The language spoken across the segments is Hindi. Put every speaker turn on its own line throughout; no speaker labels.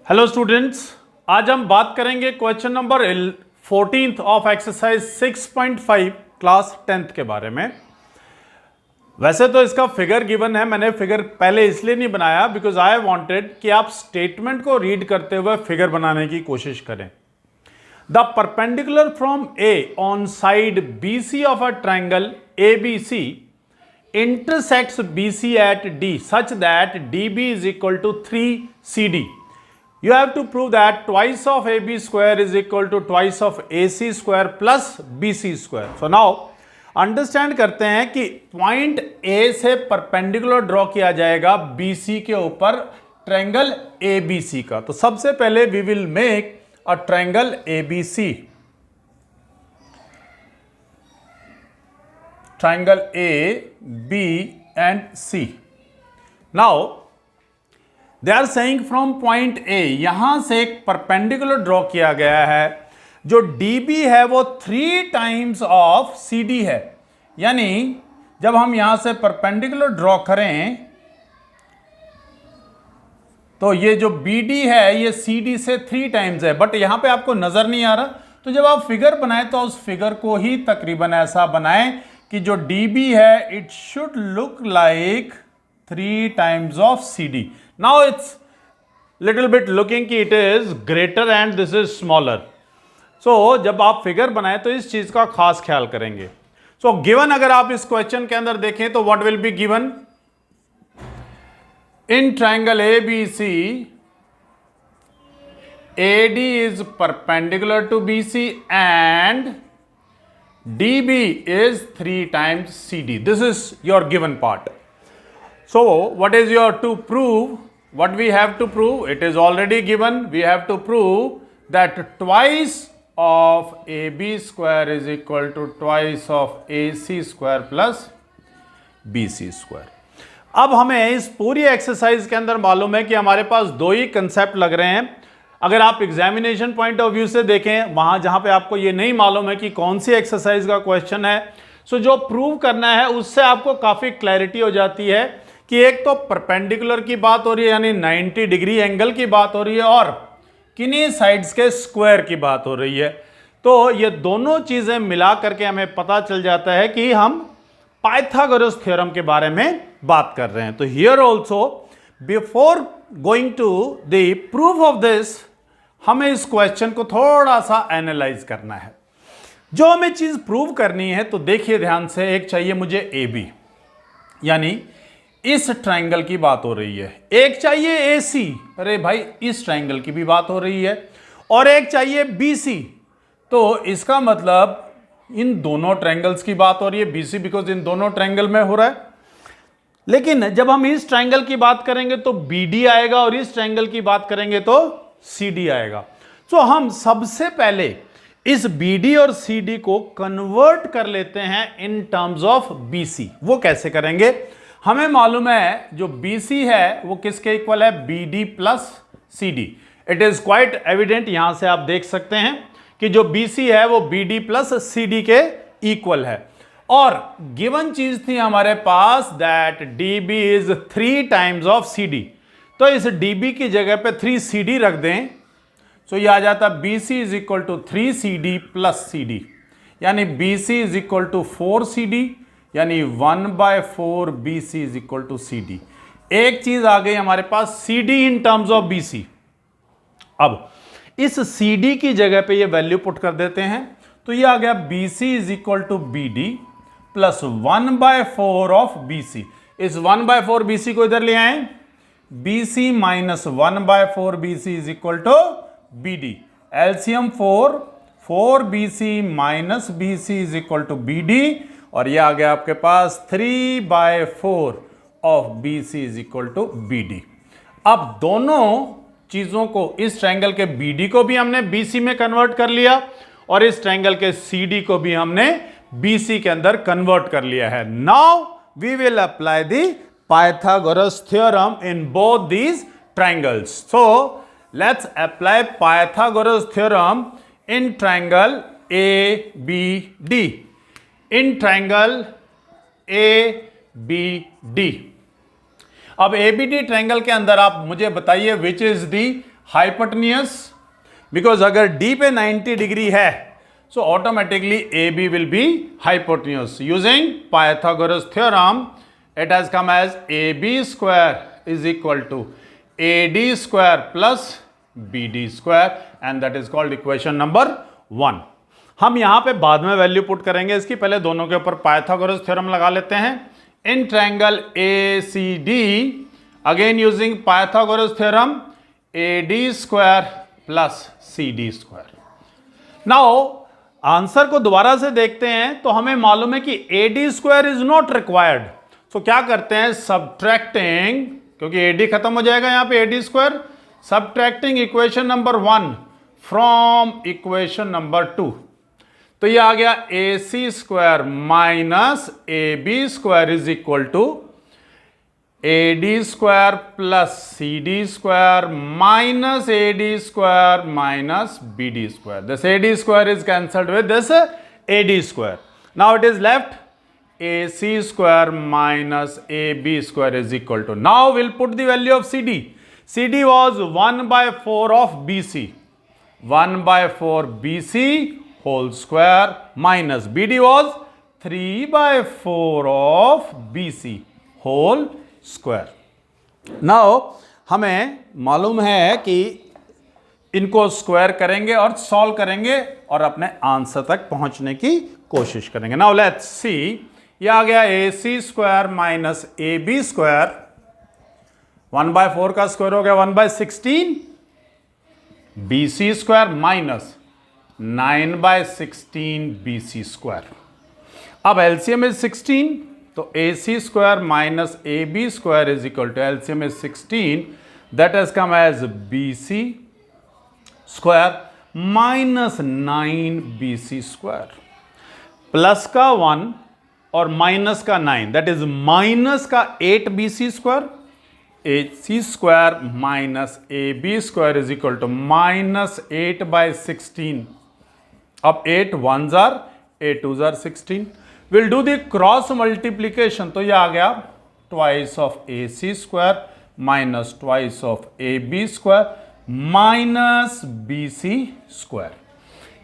हेलो स्टूडेंट्स, आज हम बात करेंगे question number 14 of exercise 6.5 class 10th के बारे में। वैसे तो इसका फिगर गिवन है, मैंने फिगर पहले इसलिए नहीं बनाया बिकॉज आई वांटेड कि आप स्टेटमेंट को रीड करते हुए फिगर बनाने की कोशिश करें। The perpendicular from A on side BC of a triangle ABC intersects BC at D such that DB is equal to 3CD. You have to prove that twice of AB square is equal to twice of AC square plus BC square. So now understand करते हैं कि पॉइंट A से परपेंडिकुलर ड्रॉ किया जाएगा BC के ऊपर ट्रायंगल ABC का। तो सबसे पहले we will make a triangle ABC, triangle A, B and C. Now they are saying from point A, यहां से एक परपेंडिकुलर ड्रॉ किया गया है। जो DB है वो 3 टाइम्स ऑफ CD है, यानी जब हम यहां से परपेंडिकुलर ड्रॉ करें तो ये जो BD है ये CD से 3 टाइम्स है, बट यहां पे आपको नजर नहीं आ रहा। तो जब आप फिगर बनाएं तो उस फिगर को ही तकरीबन ऐसा बनाएं कि जो DB है it should look like 3 times of CD. Now it's little bit looking कि it is greater and this is smaller. So जब आप फिगर बनाएं तो इस चीज का खास ख्याल करेंगे। सो गिवन अगर आप इस क्वेश्चन के अंदर देखें तो what will be given in triangle ABC AD is perpendicular to BC and DB is 3 times CD. This is your given part. So what is your to prove? What we have to prove? It is already given. We have to prove that twice of AB square is equal to twice of AC square plus BC square. अब हमें इस पूरी एक्सरसाइज के अंदर मालूम है कि हमारे पास दो ही कंसेप्ट लग रहे हैं। अगर आप एग्जामिनेशन पॉइंट ऑफ व्यू से देखें, वहां जहां पे आपको ये नहीं मालूम है कि कौन सी एक्सरसाइज का क्वेश्चन है, सो जो प्रूव करना है उससे आपको काफी क्लैरिटी हो जाती है कि एक तो परपेंडिकुलर की बात हो रही है यानी 90 डिग्री एंगल की बात हो रही है और किन्हीं साइड्स के स्क्वायर की बात हो रही है। तो ये दोनों चीजें मिला करके हमें पता चल जाता है कि हम पाइथागोरस थ्योरम के बारे में बात कर रहे हैं। तो here also before going to the proof of this हमें इस क्वेश्चन को थोड़ा सा एनालाइज करना है। जो हमें चीज प्रूव करनी है तो देखिए ध्यान से, एक चाहिए मुझे AB, यानी इस ट्रायंगल की बात हो रही है। एक चाहिए AC, अरे भाई इस ट्रायंगल की भी बात हो रही है, और एक चाहिए BC। तो इसका मतलब इन दोनों ट्रायंगल्स की बात हो रही है, BC बिकॉज इन दोनों ट्रायंगल में हो रहा है। लेकिन जब हम इस ट्रायंगल की बात करेंगे तो BD आएगा और इस ट्रायंगल की बात करेंगे तो CD आएगा। तो हम सबसे पहले इस BD और CD को कन्वर्ट कर लेते हैं इन टर्म्स ऑफ BC। वो कैसे करेंगे? हमें मालूम है जो BC है वो किसके इक्वल है? BD plus CD। It is quite evident, यहां से आप देख सकते हैं कि जो BC है वो BD प्लस CD के इक्वल है। और गिवन चीज थी हमारे पास that DB is 3 times of CD। तो इस DB की जगह पे 3CD रख दें, तो ये आ जाता BC is equal to 3CD plus CD, यानी BC is equal to 4CD, यानी 1/4 BC is equal to CD। एक चीज आ गई हमारे पास CD in terms of BC। अब इस CD की जगह पे ये वैल्यू पुट कर देते हैं, तो ये आ गया BC is equal to BD plus 1/4 of BC। इस 1/4 BC को इधर ले आए, BC minus 1/4 BC is equal to BD। LCM 4 BC minus BC is equal to BD, और ये आ गया आपके पास 3/4 of BC is equal to BD। अब दोनों चीजों को, इस ट्रायंगल के BD को भी हमने BC में कन्वर्ट कर लिया और इस ट्रायंगल के CD को भी हमने BC के अंदर कन्वर्ट कर लिया है। Now we will apply the Pythagoras theorem in both these triangles. So let's apply Pythagoras theorem in triangle ABD. In triangle ABD, अब ABD ट्रायंगल के अंदर आप मुझे बताइए which is the hypotenuse, because अगर डी पे 90 डिग्री है so automatically A B will be hypotenuse. Using Pythagoras theorem it has come as A B square is equal to A D square plus B D square and that is called equation number 1. हम यहां पे बाद में वैल्यू पुट करेंगे इसकी, पहले दोनों के ऊपर पाइथागोरस थ्योरम लगा लेते हैं. In triangle A C D again using Pythagoras theorem A D square plus C D square. Now answer को दोबारा से देखते हैं तो हमें मालूम है कि ए D square is not required. तो क्या करते हैं, सबट्रैक्टिंग, क्योंकि ए डी खत्म हो जाएगा यहां पे A D square, subtracting equation number 1 from equation number 2. तो ये आ गया A C square minus A B square is equal to A D square plus C D square minus A D square minus B D square. This A D square is cancelled with this A D square. Now it is left A C square minus A B square is equal to, now will put the value of C D. C D was 1/4 of B C, 1/4 B C whole square minus BD was 3/4 of BC whole square. Now हमें मालूम है कि इनको स्क्वायर करेंगे और सॉल्व करेंगे और अपने आंसर तक पहुंचने की कोशिश करेंगे. Now let's see, ये आ गया A C square minus A B square, 1/4 का स्क्वायर हो गया 1/16 B C square minus 9/16 BC square. अब एलसीएम इज 16, तो A C square minus A B square is equal to LCM is 16, that has come as B C square minus 9 BC square. Plus का 1 और माइनस का 9, दैट इज माइनस का 8 BC square. A C square minus A B square is equal to minus 8/16. अब 8 1s are 8 2s are 16. Will do the cross multiplication, तो ये आ गया twice of A C square minus twice of A B square minus B C square.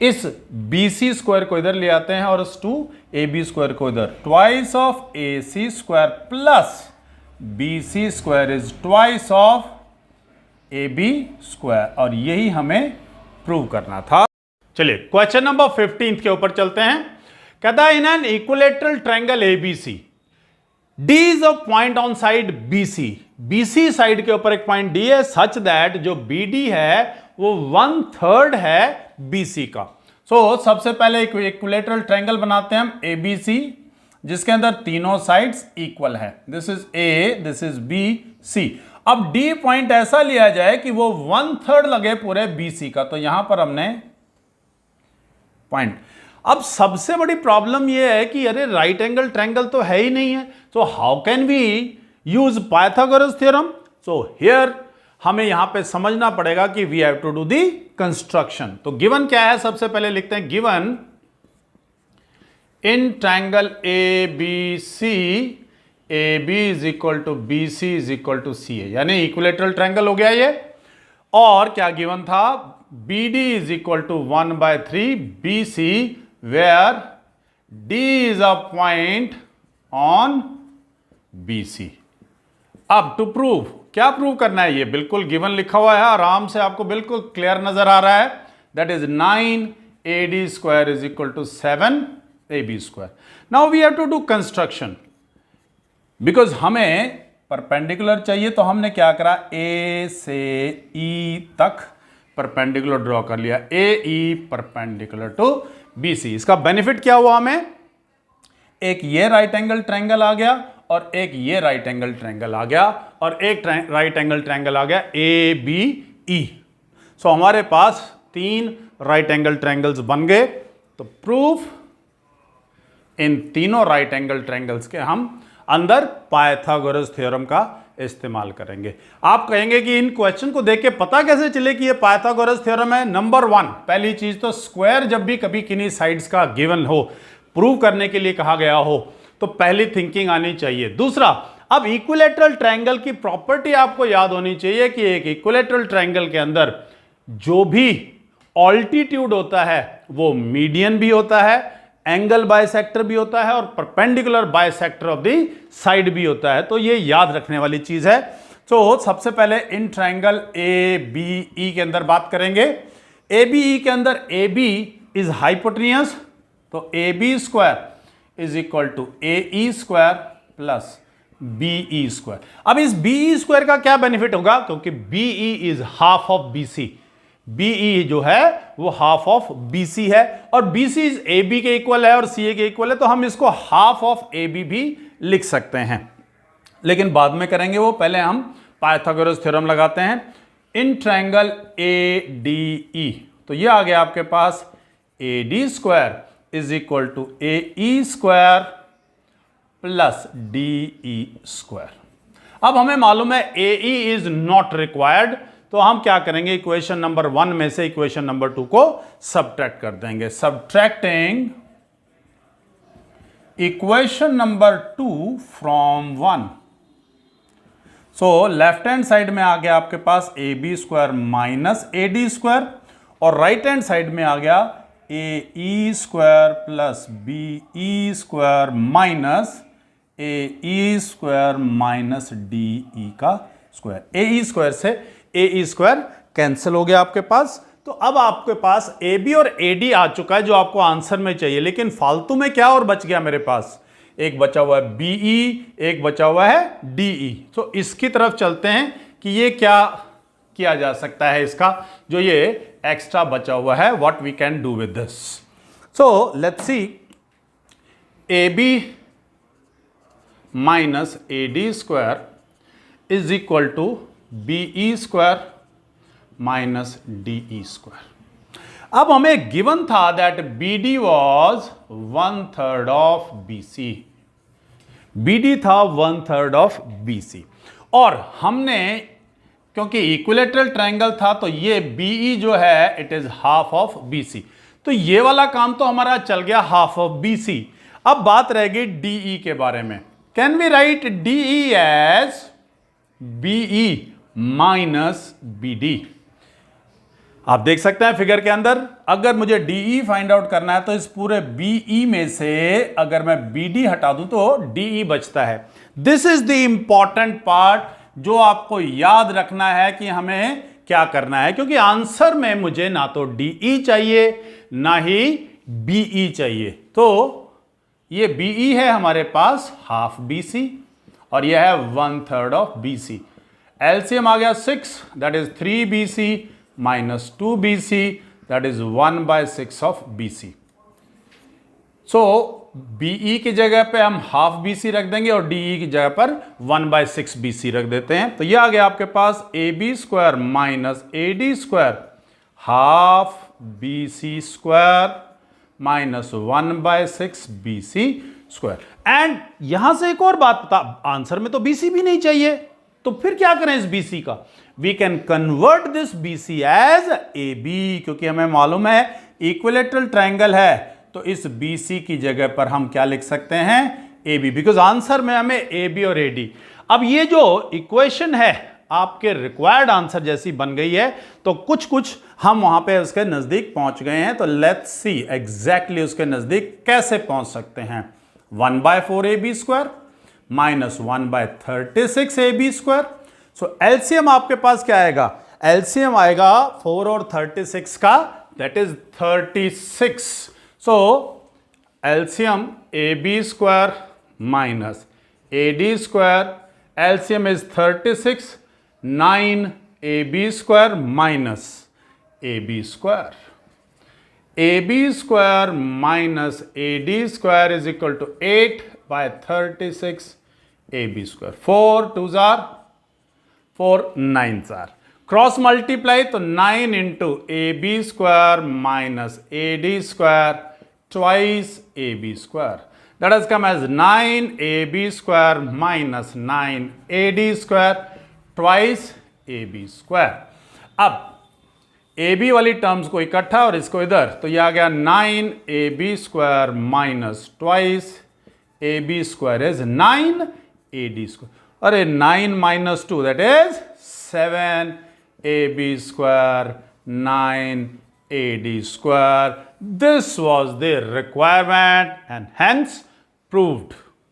इस बी सी स्क्वायर को इधर ले आते हैं और इस 2 ए बी स्क्वायर को इधर, twice of A C square plus B C square is twice of A B square, और यही हमें प्रूव करना था. चलिए क्वेश्चन नंबर 15 के ऊपर चलते हैं. कहता है in an equilateral triangle ABC D is a point on side BC. BC side के ऊपर एक पॉइंट डी है सच दैट जो बी डी है वो 1/3 है बीसी का. सो सबसे पहले एक इक्विलेटरल ट्रायंगल बनाते हैं हम एबीसी, जिसके अंदर तीनों साइड्स इक्वल है. This is A, this is B, C. अब डी पॉइंट ऐसा लिया जाए कि वो 1/3 लगे पूरे बीसी का, तो यहां पर हमने पॉइंट. अब सबसे बड़ी प्रॉब्लम यह है कि अरे राइट एंगल ट्रायंगल तो है ही नहीं है, so how can we use Pythagoras theorem. So here हमें यहां पे समझना पड़ेगा कि we have to do the construction. तो गिवन क्या है, सबसे पहले लिखते हैं given in triangle A B C A B is equal to B C is equal to C A, यानी इक्विलेटरल ट्रायंगल हो गया ये. और क्या गिवन था, B D is equal to 1/3 B C where D is a point on B C. अब टू प्रूव, क्या प्रूव करना है, ये बिल्कुल गिवन लिखा हुआ है, आराम से आपको बिल्कुल क्लियर नजर आ रहा है. That is 9 A D square is equal to 7 A B square. Now we have to do construction, because हमें परपेंडिकुलर चाहिए. तो हमने क्या करा, ए से ई तक परपेंडिकुलर ड्रॉ कर लिया, A E perpendicular to B C. इसका बेनिफिट क्या हुआ, हमें एक ये राइट एंगल ट्रायंगल आ गया और एक ये राइट एंगल ट्रायंगल आ गया और एक राइट एंगल ट्रायंगल आ गया ए बी ई. सो हमारे पास 3 राइट एंगल ट्रायंगल्स बन गए. तो प्रूफ इन तीनों राइट एंगल ट्रायंगल्स के हम अंदर पाइथागोरस थ्योरम का इस्तेमाल करेंगे. आप कहेंगे कि इन क्वेश्चन को देख के पता कैसे चले कि ये पाइथागोरस थ्योरम है. नंबर 1, पहली चीज तो स्क्वायर जब भी कभी किन्हीं साइड्स का गिवन हो, प्रूव करने के लिए कहा गया हो, तो पहली थिंकिंग आनी चाहिए. दूसरा, अब इक्विलैटरल ट्रायंगल की प्रॉपर्टी आपको याद होनी चाहिए कि एक इक्विलैटरल ट्रायंगल के अंदर जो भी ऑल्टीट्यूड होता है वो मीडियन भी होता है, एंगल बाइसेक्टर भी होता है और perpendicular bisector of the side भी होता है। तो ये याद रखने वाली चीज है। तो सबसे पहले इन ट्रायंगल ए बी ई के अंदर बात करेंगे। ए बी ई के अंदर ए बी इज हाइपोटेन्यूस, तो A B square is equal to A E square plus B E square. अब इस बी ई स्क्वायर का क्या बेनिफिट होगा, क्योंकि B E is half of B C, B E जो है वो हाफ ऑफ बी सी है और B C is A B के इक्वल है और सी ए के इक्वल है, तो हम इसको हाफ ऑफ ए बी भी लिख सकते हैं, लेकिन बाद में करेंगे वो। पहले हम पाइथागोरस थ्योरम लगाते हैं। In triangle A D E, तो ये आ गया आपके पास A D square is equal to A E square plus D E square. अब हमें मालूम है A E is not required, तो हम क्या करेंगे, इक्वेशन नंबर 1 में से इक्वेशन नंबर 2 को सबट्रैक्ट कर देंगे। Subtracting equation number 2 from 1, so left hand side में आ गया आपके पास A B square minus A D square और राइट हैंड साइड में आ गया A E square plus B E square minus A E square minus D E का स्क्वायर। ए ई स्क्वायर से ए ई स्क्वायर कैंसिल हो गया आपके पास। तो अब आपके पास ए बी और ए डी आ चुका है जो आपको आंसर में चाहिए, लेकिन फालतू में क्या और बच गया मेरे पास, एक बचा हुआ है बी ई, एक बचा हुआ है डी ई। तो इसकी तरफ चलते हैं कि ये क्या किया जा सकता है, इसका जो ये एक्स्ट्रा बचा हुआ है, what we can do with this. So let's see, A B minus A D square is equal to B E square minus D E square. अब हमें गिवन था that B D was 1/3 of B C, B D था 1/3 ऑफ बी सी, और हमने क्योंकि इक्विलैटरल ट्रायंगल था तो ये बी ई जो है it is half of B C, तो ये वाला काम तो हमारा चल गया हाफ ऑफ बी सी। अब बात रहेगी डी ई के बारे में। Can we write D E as B E minus B D. आप देख सकते हैं फिगर के अंदर, अगर मुझे डी ई फाइंड आउट करना है तो इस पूरे बी ई में से अगर मैं बी डी हटा दूं तो डी ई बचता है। This is the important part जो आपको याद रखना है कि हमें क्या करना है, क्योंकि आंसर में मुझे ना तो डी ई चाहिए ना ही बी ई चाहिए। तो ये बी ई है हमारे पास हाफ बी सी और यह है 1/3 ऑफ बी सी। एलसीएम आ गया 6, that is 3BC minus 2BC, that is 1/6 of BC। So BE की जगह पे हम हाफ BC रख देंगे और DE की जगह पर 1/6 BC रख देते हैं। तो ये आ गया आपके पास AB square minus AD square half BC square minus 1/6 BC square. And यहां से एक और बात बता, आंसर में तो BC भी नहीं चाहिए, तो फिर क्या करें इस BC का, we can convert this BC as AB, क्योंकि हमें मालूम है इक्विलैटरल ट्रायंगल है, तो इस BC की जगह पर हम क्या लिख सकते हैं AB, बिकॉज आंसर में हमें AB और AD। अब ये जो इक्वेशन है आपके रिक्वायर्ड आंसर जैसी बन गई है, तो कुछ कुछ हम वहां पे उसके नजदीक पहुंच गए हैं। तो लेट्स सी एग्जैक्टली उसके नजदीक कैसे पहुंच सकते हैं। 1/4 AB square minus 1/36 AB square. So LCM आपके पास क्या आएगा, एलसीएम आएगा 4 और 36 का, that is 36। So LCM AB square minus AD square, LCM is 36, 9 AB square minus AB square. AB square minus AD square is equal to 8/36 AB square. 4 2s are 4 9s are, cross multiply तो 9 into AB square minus AD square twice AB square, that has come as 9AB square minus 9AD square twice AB square। अब AB वाली टर्म्स को इकट्ठा और इसको इधर, तो यह आ गया 9AB square minus twice AB square is 9 AD square. Array 9 minus 2, that is 7 AB square, 9 AD square. This was the requirement and hence proved.